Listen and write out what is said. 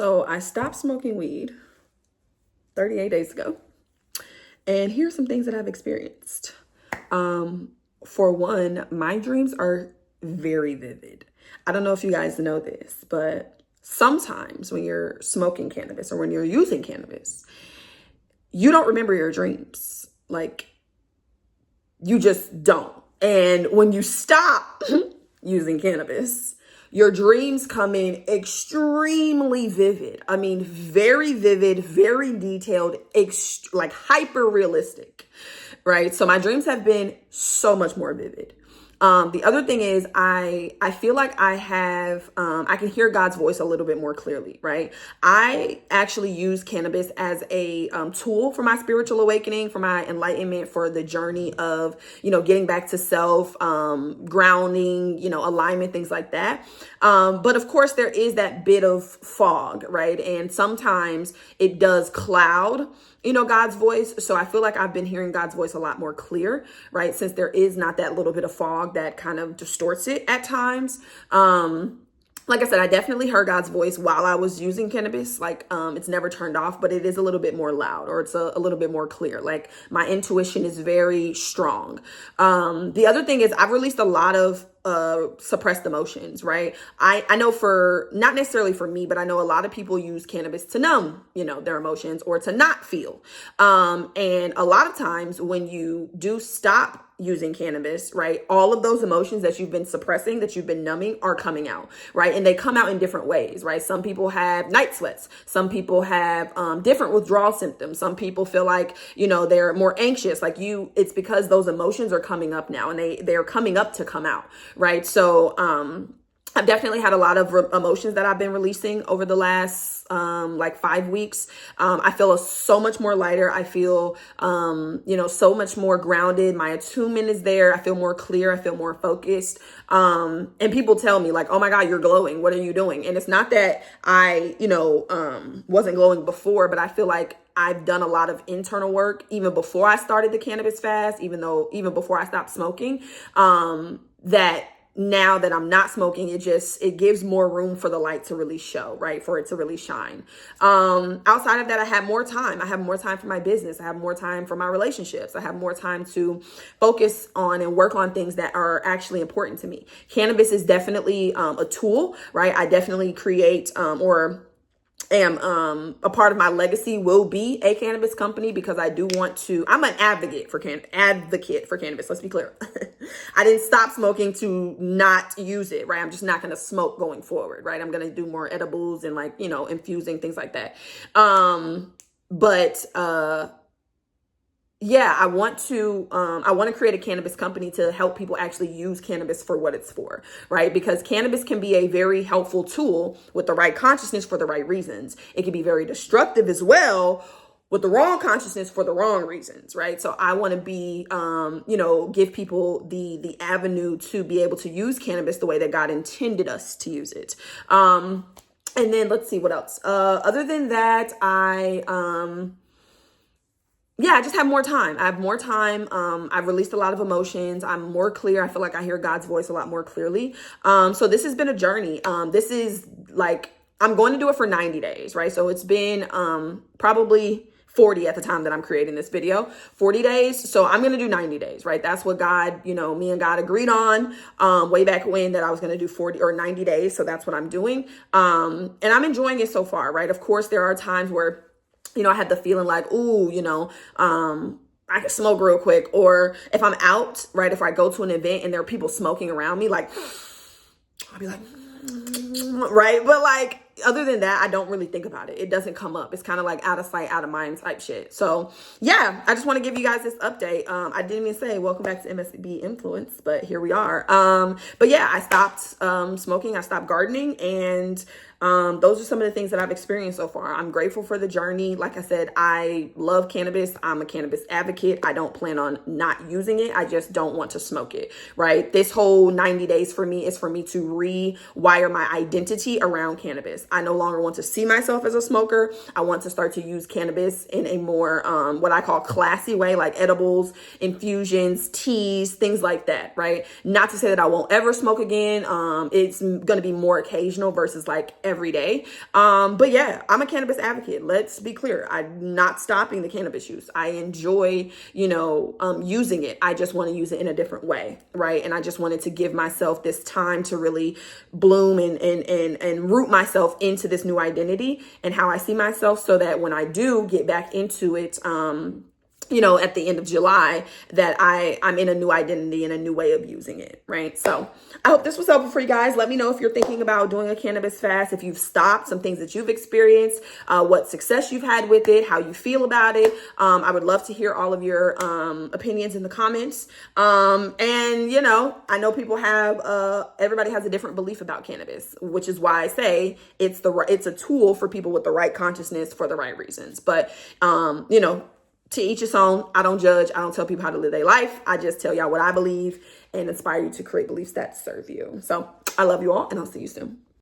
So I stopped smoking weed 38 days ago. And here's some things that I've experienced. For one, my dreams are very vivid. I don't know if you guys know this, but sometimes when you're smoking cannabis or when you're using cannabis, you don't remember your dreams. Like, you just don't. And when you stop using cannabis, your dreams come in extremely vivid. I mean, very vivid, very detailed, like hyper realistic, right? So my dreams have been so much more vivid. The other thing is I feel like I can hear God's voice a little bit more clearly, right? I actually use cannabis as a tool for my spiritual awakening, for my enlightenment, for the journey of, getting back to self, grounding, alignment, things like that. But of course there is that bit of fog, right? And sometimes it does cloud God's voice. So I feel like I've been hearing God's voice a lot more clear, right? Since there is not that little bit of fog that kind of distorts it at times. Like I said, I definitely heard God's voice while I was using cannabis. Like, it's never turned off, but it is a little bit more loud, or it's a little bit more clear. Like, my intuition is very strong. The other thing is I've released a lot of suppressed emotions, right? I know not necessarily for me, but I know a lot of people use cannabis to numb, their emotions or to not feel. And a lot of times when you do stop using cannabis, right, all of those emotions that you've been suppressing, that you've been numbing, are coming out, right? And they come out in different ways, right? Some people have night sweats. Some people have different withdrawal symptoms. Some people feel like, they're more anxious. Like it's because those emotions are coming up now, and they're coming up to come out, right? So I've definitely had a lot of emotions that I've been releasing over the last 5 weeks. I feel so much more lighter. I feel, so much more grounded. My attunement is there. I feel more clear. I feel more focused. And people tell me like, oh my God, you're glowing. What are you doing? And it's not that I, wasn't glowing before, but I feel like I've done a lot of internal work even before I started the cannabis fast, even before I stopped smoking, that now that I'm not smoking, it gives more room for the light to really show, right? For it to really shine. Outside of that, I have more time. I have more time for my business. I have more time for my relationships. I have more time to focus on and work on things that are actually important to me. Cannabis is definitely a tool, right? I definitely create a part of my legacy will be a cannabis company, because I do want to. I'm an advocate for cannabis. Let's be clear. I didn't stop smoking to not use it, right? I'm just not going to smoke going forward, right? I'm going to do more edibles and infusing, things like that. Yeah, I want to create a cannabis company to help people actually use cannabis for what it's for, right? Because cannabis can be a very helpful tool with the right consciousness for the right reasons. It can be very destructive as well with the wrong consciousness for the wrong reasons, right? So I want to be, give people the avenue to be able to use cannabis the way that God intended us to use it. And then let's see what else. Other than that, I just have more time. I have more time. I've released a lot of emotions. I'm more clear. I feel like I hear God's voice a lot more clearly. So this has been a journey. This is I'm going to do it for 90 days, right? So it's been probably 40 at the time that I'm creating this video, 40 days. So I'm going to do 90 days, right? That's what God, me and God agreed on way back when, that I was going to do 40 or 90 days. So that's what I'm doing. And I'm enjoying it so far, right? Of course, there are times where I had the feeling like, ooh, I could smoke real quick. Or if I'm out, right, if I go to an event and there are people smoking around me, like, I'll be like, right? But other than that, I don't really think about it. It doesn't come up. It's kind of like out of sight, out of mind type shit. So yeah, I just want to give you guys this update. I didn't even say welcome back to MSB Influence, but here we are. But yeah, I stopped smoking. I stopped gardening, and those are some of the things that I've experienced so far. I'm grateful for the journey. Like I said, I love cannabis. I'm a cannabis advocate. I don't plan on not using it. I just don't want to smoke it, right? This whole 90 days for me is for me to rewire my identity around cannabis. I no longer want to see myself as a smoker. I want to start to use cannabis in a more, what I call classy way, like edibles, infusions, teas, things like that, right? Not to say that I won't ever smoke again. It's going to be more occasional versus every day. But yeah, I'm a cannabis advocate. Let's be clear. I'm not stopping the cannabis use. I enjoy, using it. I just want to use it in a different way, right? And I just wanted to give myself this time to really bloom and root myself into this new identity and how I see myself, so that when I do get back into it, at the end of July, that I'm in a new identity and a new way of using it, right? So I hope this was helpful for you guys. Let me know if you're thinking about doing a cannabis fast, if you've stopped, some things that you've experienced, what success you've had with it, how you feel about it. I would love to hear all of your opinions in the comments. I know people everybody has a different belief about cannabis, which is why I say it's a tool for people with the right consciousness for the right reasons. But, to each his own. I don't judge. I don't tell people how to live their life. I just tell y'all what I believe and inspire you to create beliefs that serve you. So I love you all, and I'll see you soon.